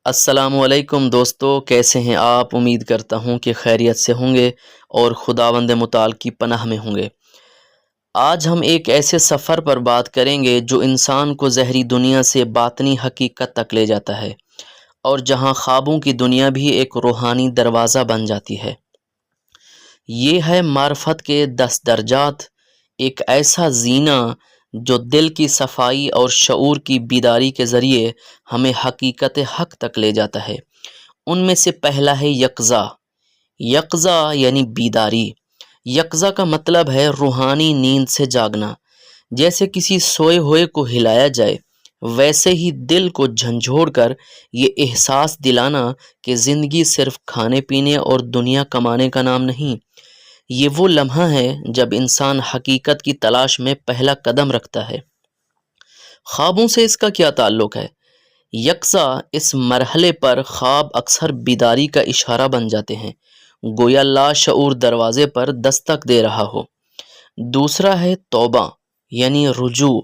السلام علیکم دوستو، کیسے ہیں آپ؟ امید کرتا ہوں کہ خیریت سے ہوں گے اور خداوند متعال کی پناہ میں ہوں گے۔ آج ہم ایک ایسے سفر پر بات کریں گے جو انسان کو ظاہری دنیا سے باطنی حقیقت تک لے جاتا ہے، اور جہاں خوابوں کی دنیا بھی ایک روحانی دروازہ بن جاتی ہے۔ یہ ہے معرفت کے 10 درجات، ایک ایسا زینہ جو دل کی صفائی اور شعور کی بیداری کے ذریعے ہمیں حقیقت حق تک لے جاتا ہے۔ ان میں سے پہلا ہے یقظہ۔ یقظہ یعنی بیداری۔ یقظہ کا مطلب ہے روحانی نیند سے جاگنا۔ جیسے کسی سوئے ہوئے کو ہلایا جائے، ویسے ہی دل کو جھنجھوڑ کر یہ احساس دلانا کہ زندگی صرف کھانے پینے اور دنیا کمانے کا نام نہیں۔ یہ وہ لمحہ ہے جب انسان حقیقت کی تلاش میں پہلا قدم رکھتا ہے۔ خوابوں سے اس کا کیا تعلق ہے؟ یقظہ اس مرحلے پر خواب اکثر بیداری کا اشارہ بن جاتے ہیں، گویا لاشعور دروازے پر دستک دے رہا ہو۔ دوسرا ہے توبہ یعنی رجوع۔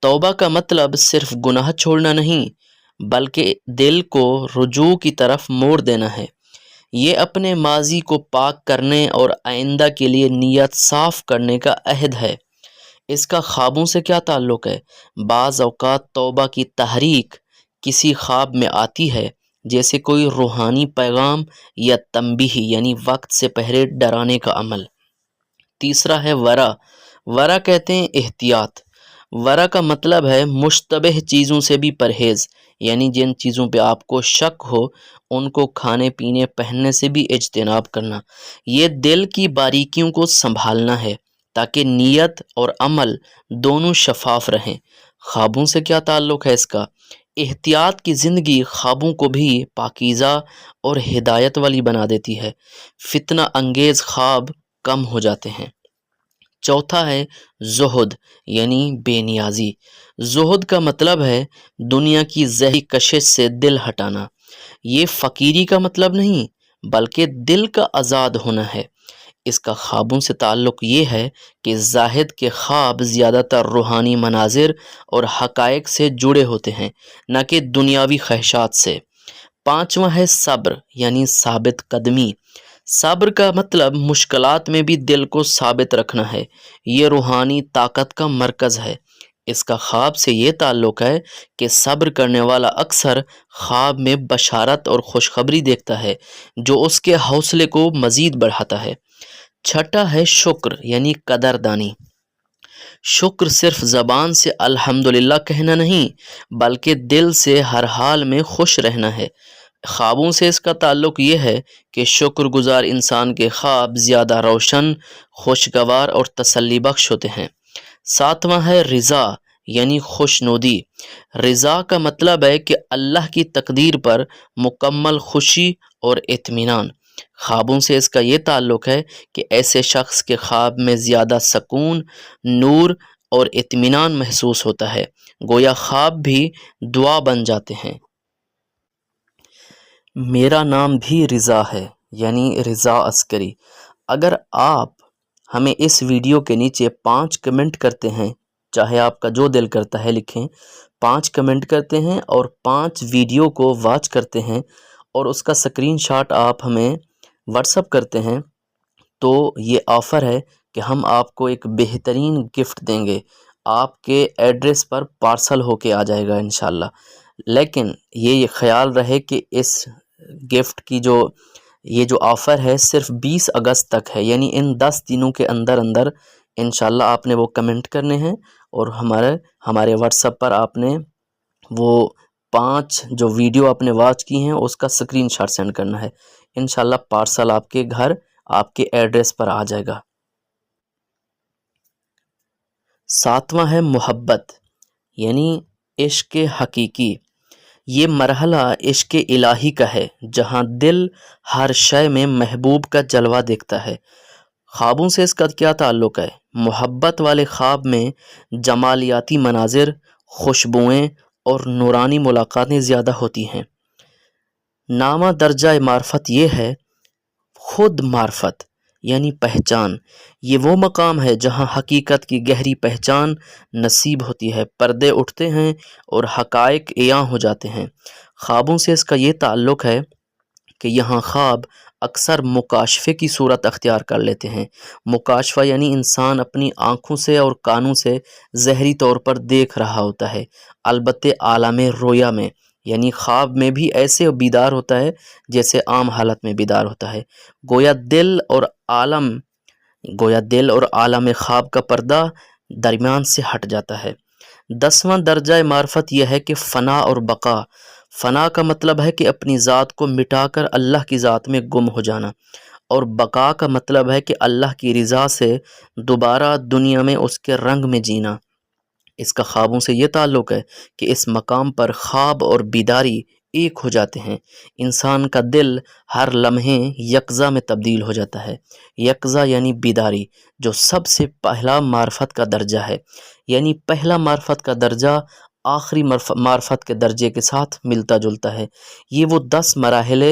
توبہ کا مطلب صرف گناہ چھوڑنا نہیں، بلکہ دل کو رجوع کی طرف موڑ دینا ہے۔ یہ اپنے ماضی کو پاک کرنے اور آئندہ کے لیے نیت صاف کرنے کا عہد ہے۔ اس کا خوابوں سے کیا تعلق ہے؟ بعض اوقات توبہ کی تحریک کسی خواب میں آتی ہے، جیسے کوئی روحانی پیغام یا تنبیہ یعنی وقت سے پہلے ڈرانے کا عمل۔ تیسرا ہے ورع۔ ورع کہتے ہیں احتیاط۔ ورع کا مطلب ہے مشتبہ چیزوں سے بھی پرہیز، یعنی جن چیزوں پہ آپ کو شک ہو ان کو کھانے پینے پہننے سے بھی اجتناب کرنا۔ یہ دل کی باریکیوں کو سنبھالنا ہے تاکہ نیت اور عمل دونوں شفاف رہیں۔ خوابوں سے کیا تعلق ہے اس کا؟ احتیاط کی زندگی خوابوں کو بھی پاکیزہ اور ہدایت والی بنا دیتی ہے۔ فتنہ انگیز خواب کم ہو جاتے ہیں۔ چوتھا ہے زہد یعنی بے نیازی۔ زہد کا مطلب ہے دنیا کی زہری کشش سے دل ہٹانا۔ یہ فقیری کا مطلب نہیں، بلکہ دل کا آزاد ہونا ہے۔ اس کا خوابوں سے تعلق یہ ہے کہ زاہد کے خواب زیادہ تر روحانی مناظر اور حقائق سے جڑے ہوتے ہیں، نہ کہ دنیاوی خواہشات سے۔ پانچواں ہے صبر یعنی ثابت قدمی۔ صبر کا مطلب مشکلات میں بھی دل کو ثابت رکھنا ہے۔ یہ روحانی طاقت کا مرکز ہے۔ اس کا خواب سے یہ تعلق ہے کہ صبر کرنے والا اکثر خواب میں بشارت اور خوشخبری دیکھتا ہے جو اس کے حوصلے کو مزید بڑھاتا ہے۔ چھٹا ہے شکر یعنی قدردانی۔ شکر صرف زبان سے الحمدللہ کہنا نہیں، بلکہ دل سے ہر حال میں خوش رہنا ہے۔ خوابوں سے اس کا تعلق یہ ہے کہ شکر گزار انسان کے خواب زیادہ روشن، خوشگوار اور تسلی بخش ہوتے ہیں۔ ساتواں ہے رضا یعنی خوشنودی۔ رضا کا مطلب ہے کہ اللہ کی تقدیر پر مکمل خوشی اور اطمینان۔ خوابوں سے اس کا یہ تعلق ہے کہ ایسے شخص کے خواب میں زیادہ سکون، نور اور اطمینان محسوس ہوتا ہے، گویا خواب بھی دعا بن جاتے ہیں۔ میرا نام بھی رضا ہے یعنی رضا عسکری۔ اگر آپ ہمیں اس ویڈیو کے نیچے 5 کمنٹ کرتے ہیں، چاہے آپ کا جو دل کرتا ہے لکھیں، 5 کمنٹ کرتے ہیں اور 5 ویڈیو کو واچ کرتے ہیں اور اس کا سکرین شاٹ آپ ہمیں واٹس اپ کرتے ہیں، تو یہ آفر ہے کہ ہم آپ کو ایک بہترین گفٹ دیں گے۔ آپ کے ایڈریس پر پارسل ہو کے آ جائے گا انشاءاللہ۔ لیکن یہ خیال رہے کہ اس گفٹ کی یہ جو آفر ہے صرف 20 اگست تک ہے، یعنی ان 10 دنوں کے اندر انشاءاللہ آپ نے وہ کمنٹ کرنے ہیں اور ہمارے واٹس اپ پر آپ نے وہ 5 جو ویڈیو آپ نے واچ کی ہیں اس کا سکرین شاٹ سینڈ کرنا ہے۔ انشاءاللہ پارسل آپ کے گھر آپ کے ایڈریس پر آ جائے گا۔ ساتواں ہے محبت یعنی عشق حقیقی۔ یہ مرحلہ عشق الہی کا ہے، جہاں دل ہر شے میں محبوب کا جلوہ دیکھتا ہے۔ خوابوں سے اس کا کیا تعلق ہے؟ محبت والے خواب میں جمالیاتی مناظر، خوشبوئیں اور نورانی ملاقاتیں زیادہ ہوتی ہیں۔ نامہ درجہ معرفت یہ ہے خود معرفت یعنی پہچان۔ یہ وہ مقام ہے جہاں حقیقت کی گہری پہچان نصیب ہوتی ہے، پردے اٹھتے ہیں اور حقائق عیاں ہو جاتے ہیں۔ خوابوں سے اس کا یہ تعلق ہے کہ یہاں خواب اکثر مکاشفے کی صورت اختیار کر لیتے ہیں۔ مکاشفہ یعنی انسان اپنی آنکھوں سے اور کانوں سے ظاہری طور پر دیکھ رہا ہوتا ہے، البتہ عالم رویا میں، یعنی خواب میں بھی ایسے بیدار ہوتا ہے جیسے عام حالت میں بیدار ہوتا ہے۔ گویا دل اور عالم خواب کا پردہ درمیان سے ہٹ جاتا ہے۔ 10واں درجہ معرفت یہ ہے کہ فنا اور بقا۔ فنا کا مطلب ہے کہ اپنی ذات کو مٹا کر اللہ کی ذات میں گم ہو جانا، اور بقا کا مطلب ہے کہ اللہ کی رضا سے دوبارہ دنیا میں اس کے رنگ میں جینا۔ اس کا خوابوں سے یہ تعلق ہے کہ اس مقام پر خواب اور بیداری ایک ہو جاتے ہیں۔ انسان کا دل ہر لمحے یقظہ میں تبدیل ہو جاتا ہے۔ یقظہ یعنی بیداری، جو سب سے پہلا معرفت کا درجہ ہے، یعنی پہلا معرفت کا درجہ آخری معرفت کے درجے کے ساتھ ملتا جلتا ہے۔ یہ وہ 10 مراحل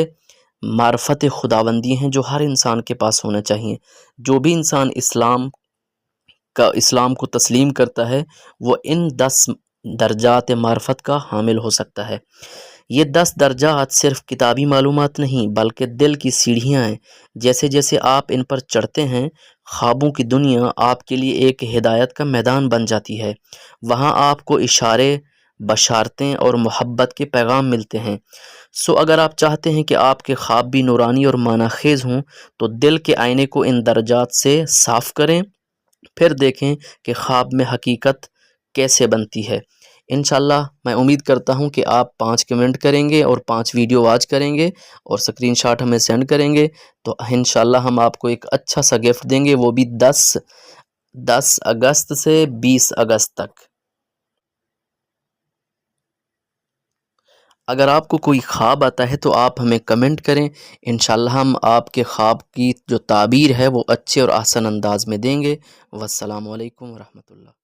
معرفت خداوندی ہیں جو ہر انسان کے پاس ہونا چاہیے۔ جو بھی انسان اسلام کو تسلیم کرتا ہے وہ ان 10 درجات معرفت کا حامل ہو سکتا ہے۔ یہ 10 درجات صرف کتابی معلومات نہیں بلکہ دل کی سیڑھیاں ہیں۔ جیسے جیسے آپ ان پر چڑھتے ہیں، خوابوں کی دنیا آپ کے لیے ایک ہدایت کا میدان بن جاتی ہے۔ وہاں آپ کو اشارے، بشارتیں اور محبت کے پیغام ملتے ہیں۔ اگر آپ چاہتے ہیں کہ آپ کے خواب بھی نورانی اور معنی خیز ہوں تو دل کے آئینے کو ان درجات سے صاف کریں، پھر دیکھیں کہ خواب میں حقیقت کیسے بنتی ہے۔ انشاءاللہ میں امید کرتا ہوں کہ آپ 5 کمنٹ کریں گے اور 5 ویڈیو واچ کریں گے اور اسکرین شاٹ ہمیں سینڈ کریں گے، تو انشاءاللہ ہم آپ کو ایک اچھا سا گفٹ دیں گے، وہ بھی 10 اگست سے 20 اگست تک۔ اگر آپ کو کوئی خواب آتا ہے تو آپ ہمیں کمنٹ کریں، انشاءاللہ ہم آپ کے خواب کی جو تعبیر ہے وہ اچھے اور احسن انداز میں دیں گے۔ والسلام علیکم ورحمۃ اللہ۔